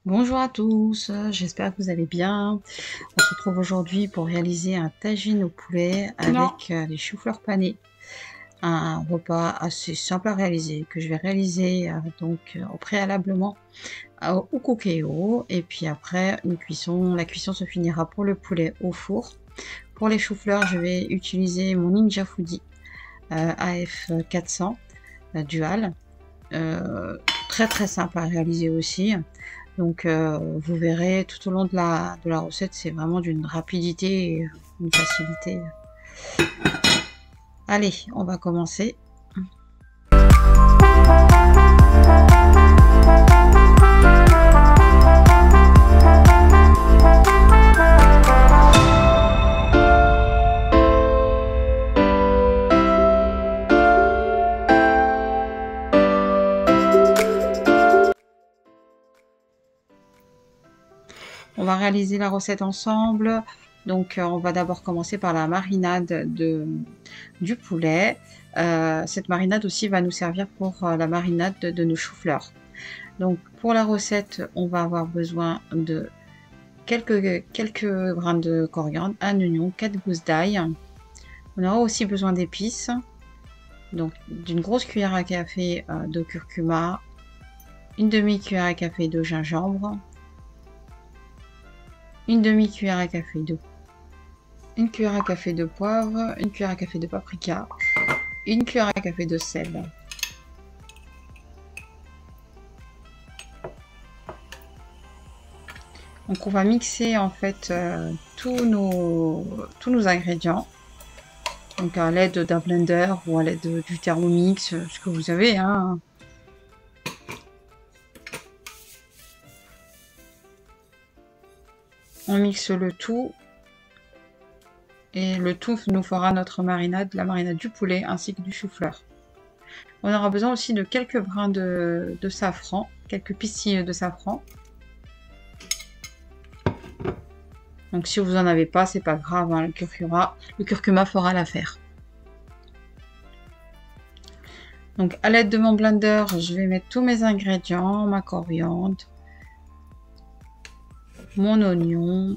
Bonjour à tous, j'espère que vous allez bien. On se retrouve aujourd'hui pour réaliser un tagine au poulet Non. avec des choux-fleurs panés. Un repas assez simple à réaliser que je vais réaliser au préalablement au Cookéo. Et puis après une cuisson, la cuisson se finira pour le poulet au four. Pour les choux-fleurs, je vais utiliser mon Ninja Foodi AF 400 dual. Très très simple à réaliser aussi. Donc vous verrez tout au long de la recette, c'est vraiment d'une rapidité et une facilité. Allez, on va commencer. On va réaliser la recette ensemble. Donc on va d'abord commencer par la marinade du poulet. Cette marinade aussi va nous servir pour la marinade de nos choux-fleurs. Donc pour la recette, on va avoir besoin de quelques brins de coriandre, un oignon, 4 gousses d'ail. On aura aussi besoin d'épices. Donc d'une grosse cuillère à café de curcuma, une demi-cuillère à café de gingembre, une demi-cuillère à café d'eau, une cuillère à café de poivre, une cuillère à café de paprika, une cuillère à café de sel. Donc on va mixer en fait tous nos ingrédients. Donc à l'aide d'un blender ou à l'aide du Thermomix, ce que vous avez, hein. On mixe le tout. Et le tout nous fera notre marinade, la marinade du poulet ainsi que du chou-fleur. On aura besoin aussi de quelques brins de safran, quelques pistilles de safran. Donc si vous n'en avez pas, c'est pas grave, hein, le curcuma fera l'affaire. Donc à l'aide de mon blender, je vais mettre tous mes ingrédients, ma coriandre, mon oignon,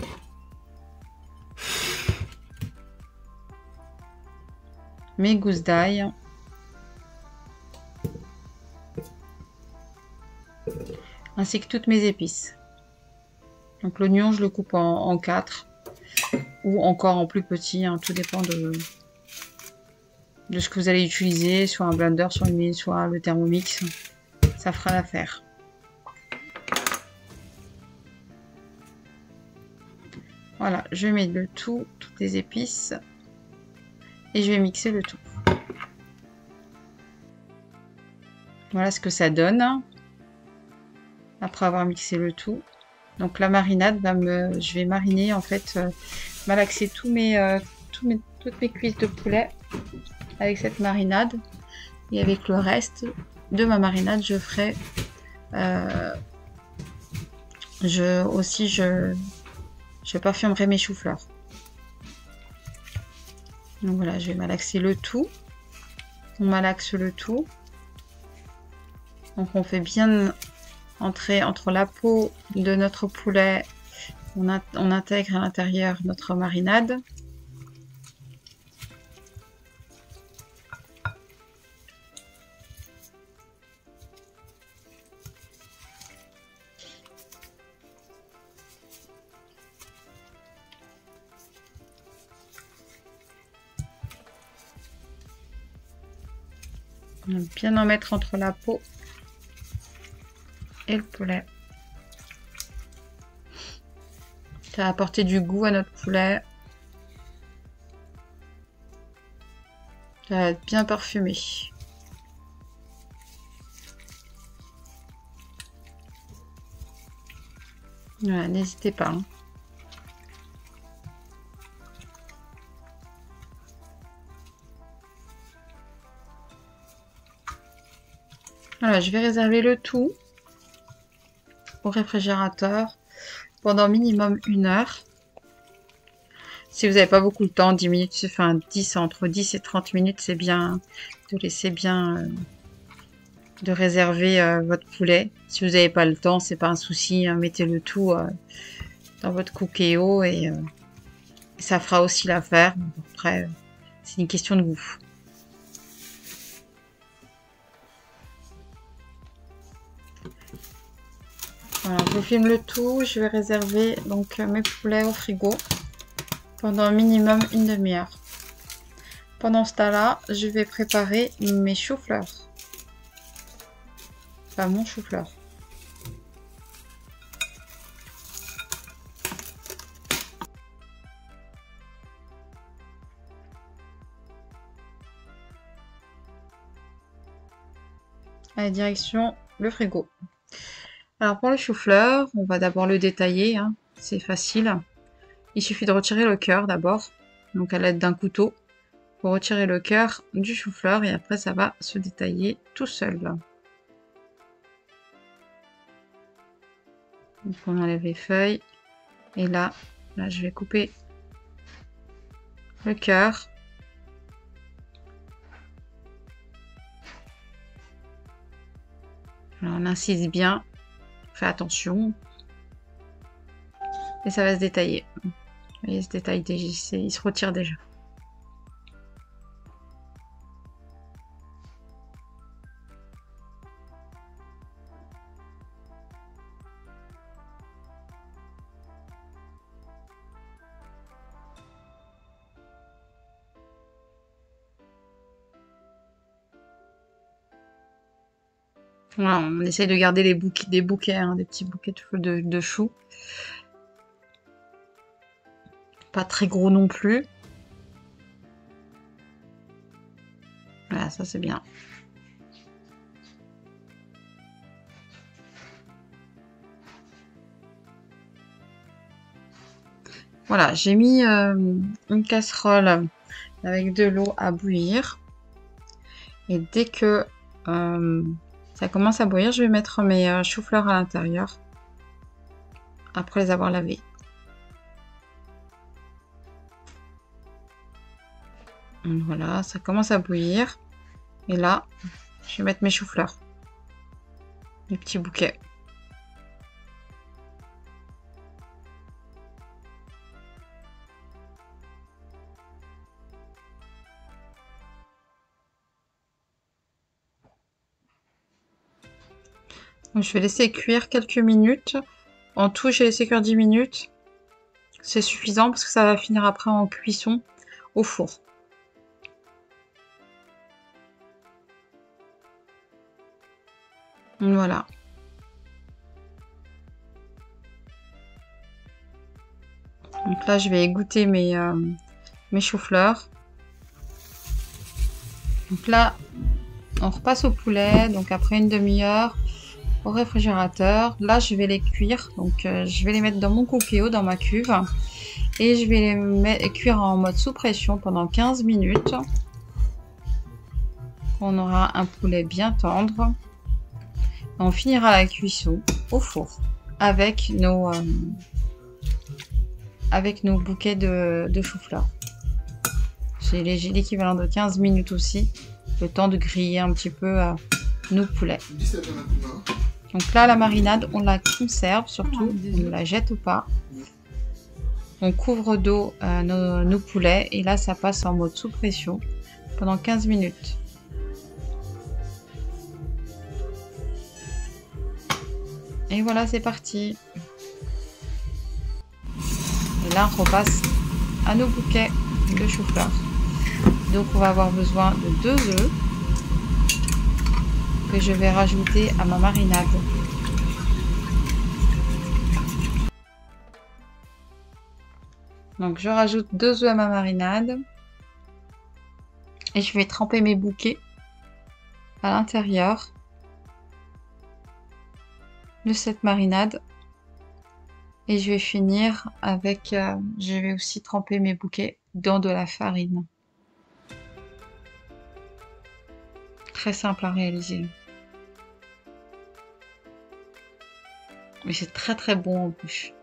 mes gousses d'ail, ainsi que toutes mes épices. Donc l'oignon, je le coupe en 4 ou encore en plus petit, hein, tout dépend de ce que vous allez utiliser, soit un blender, soit le Thermomix, ça fera l'affaire. Voilà, je mets le tout, toutes les épices, et je vais mixer le tout. Voilà ce que ça donne après avoir mixé le tout. Donc la marinade je vais mariner en fait, malaxer toutes mes cuisses de poulet avec cette marinade, et avec le reste de ma marinade, je ferai je parfumerai mes choux-fleurs. Donc voilà, je vais malaxer le tout. On malaxe le tout. Donc on fait bien entrer entre la peau de notre poulet. On intègre à l'intérieur notre marinade. On va bien en mettre entre la peau et le poulet. Ça va apporter du goût à notre poulet. Ça va être bien parfumé. Voilà, n'hésitez pas, hein. Voilà, je vais réserver le tout au réfrigérateur pendant minimum 1 heure. Si vous n'avez pas beaucoup de temps, 10 minutes, enfin entre 10 et 30 minutes, c'est bien de laisser bien de réserver votre poulet. Si vous n'avez pas le temps, c'est pas un souci, hein, mettez le tout dans votre Cookéo et ça fera aussi l'affaire. Après, c'est une question de goût. Voilà, je filme le tout. Je vais réserver donc mes poulets au frigo pendant un minimum une demi-heure. Pendant ce temps-là, je vais préparer mes choux-fleurs. Enfin, mon chou-fleur. Allez, direction le frigo. Alors pour le chou-fleur, on va d'abord le détailler, hein. C'est facile. Il suffit de retirer le cœur d'abord, donc à l'aide d'un couteau. Pour retirer le cœur du chou-fleur et après ça va se détailler tout seul. Donc on enlève les feuilles et là je vais couper le cœur. Alors on incise bien, on fait attention et ça va se détailler. Vous voyez, il se détaille déjà, il se retire déjà. Voilà, on essaye de garder les bouquets, des bouquets, hein, des petits bouquets de choux. Pas très gros non plus. Voilà, ça c'est bien. Voilà, j'ai mis une casserole avec de l'eau à bouillir. Et dès que ça commence à bouillir, je vais mettre mes choux-fleurs à l'intérieur. Après les avoir lavés. Voilà, ça commence à bouillir. Et là, je vais mettre mes choux-fleurs. Les petits bouquets. Donc, je vais laisser cuire quelques minutes. En tout, j'ai laissé cuire 10 minutes. C'est suffisant parce que ça va finir après en cuisson au four. Voilà. Donc là, je vais égoutter mes choux-fleurs. Donc là, on repasse au poulet. Donc après une demi-heure au réfrigérateur. Là, je vais les cuire. Donc je vais les mettre dans mon Cookéo, dans ma cuve. Et je vais les cuire en mode sous pression pendant 15 minutes. On aura un poulet bien tendre. On finira la cuisson au four avec nos bouquets de chou-fleur. J'ai l'équivalent de 15 minutes aussi, le temps de griller un petit peu nos poulets. Donc là, la marinade, on la conserve surtout, on ne la jette pas. On couvre d'eau nos poulets et là, ça passe en mode sous pression pendant 15 minutes. Et voilà, c'est parti. Et là, on repasse à nos bouquets de chou-fleur. Donc, on va avoir besoin de 2 œufs que je vais rajouter à ma marinade. Donc, je rajoute 2 œufs à ma marinade. Et je vais tremper mes bouquets à l'intérieur de cette marinade. Et je vais finir avec... je vais aussi tremper mes bouquets dans de la farine. Très simple à réaliser. Mais c'est très très bon en bouche.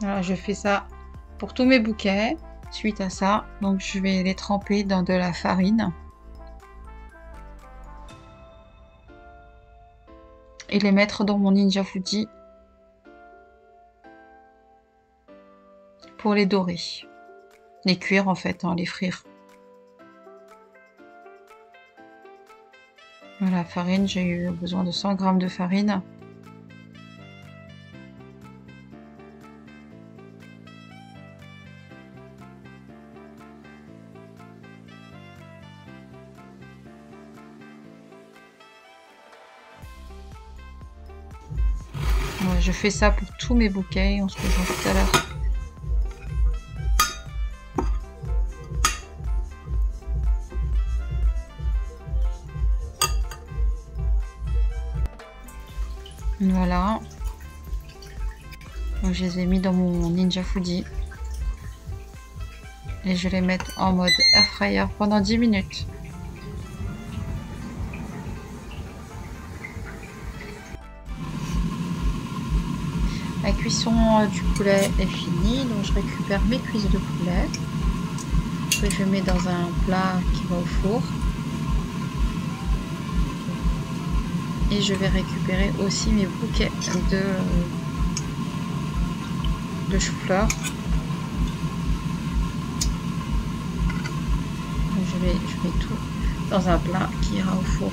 Voilà, je fais ça pour tous mes bouquets. Suite à ça, donc je vais les tremper dans de la farine et les mettre dans mon Ninja Fuji pour les dorer. Les cuire en fait, hein, les frire. Voilà, farine, j'ai eu besoin de 100 g de farine. Ouais, je fais ça pour tous mes bouquets, on se rejoint tout à l'heure. Voilà. Donc je les ai mis dans mon Ninja Fuji. Et je vais les mettre en mode air fryer pendant 10 minutes. La cuisson du poulet est finie, donc je récupère mes cuisses de poulet que je mets dans un plat qui va au four. Et je vais récupérer aussi mes bouquets de chou-fleur. Je mets tout dans un plat qui ira au four.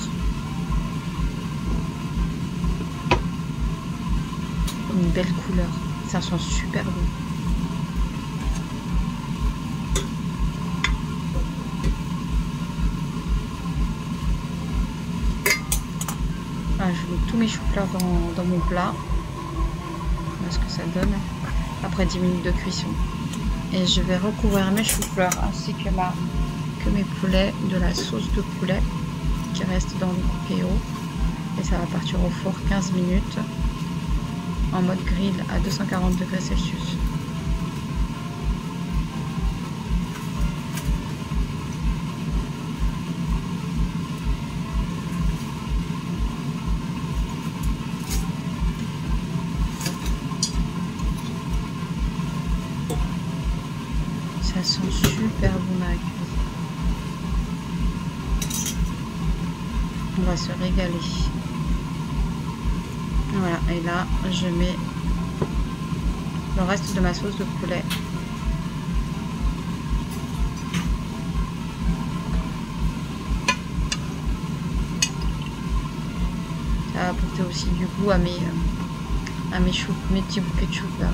Une belle couleur, ça sent super bon. Ah, je mets tous mes choux-fleurs dans mon plat. Voilà ce que ça donne après 10 minutes de cuisson. Et je vais recouvrir mes choux-fleurs ainsi que mes poulets de la sauce de poulet qui reste dans le Cookéo. Et ça va partir au four 15 minutes en mode grill à 240 degrés Celsius. Ça sent super bon dans la cuisine. On va se régaler. Voilà, et là je mets le reste de ma sauce de poulet. Ça va apporter aussi du goût à mes petits bouquets de chou-fleur.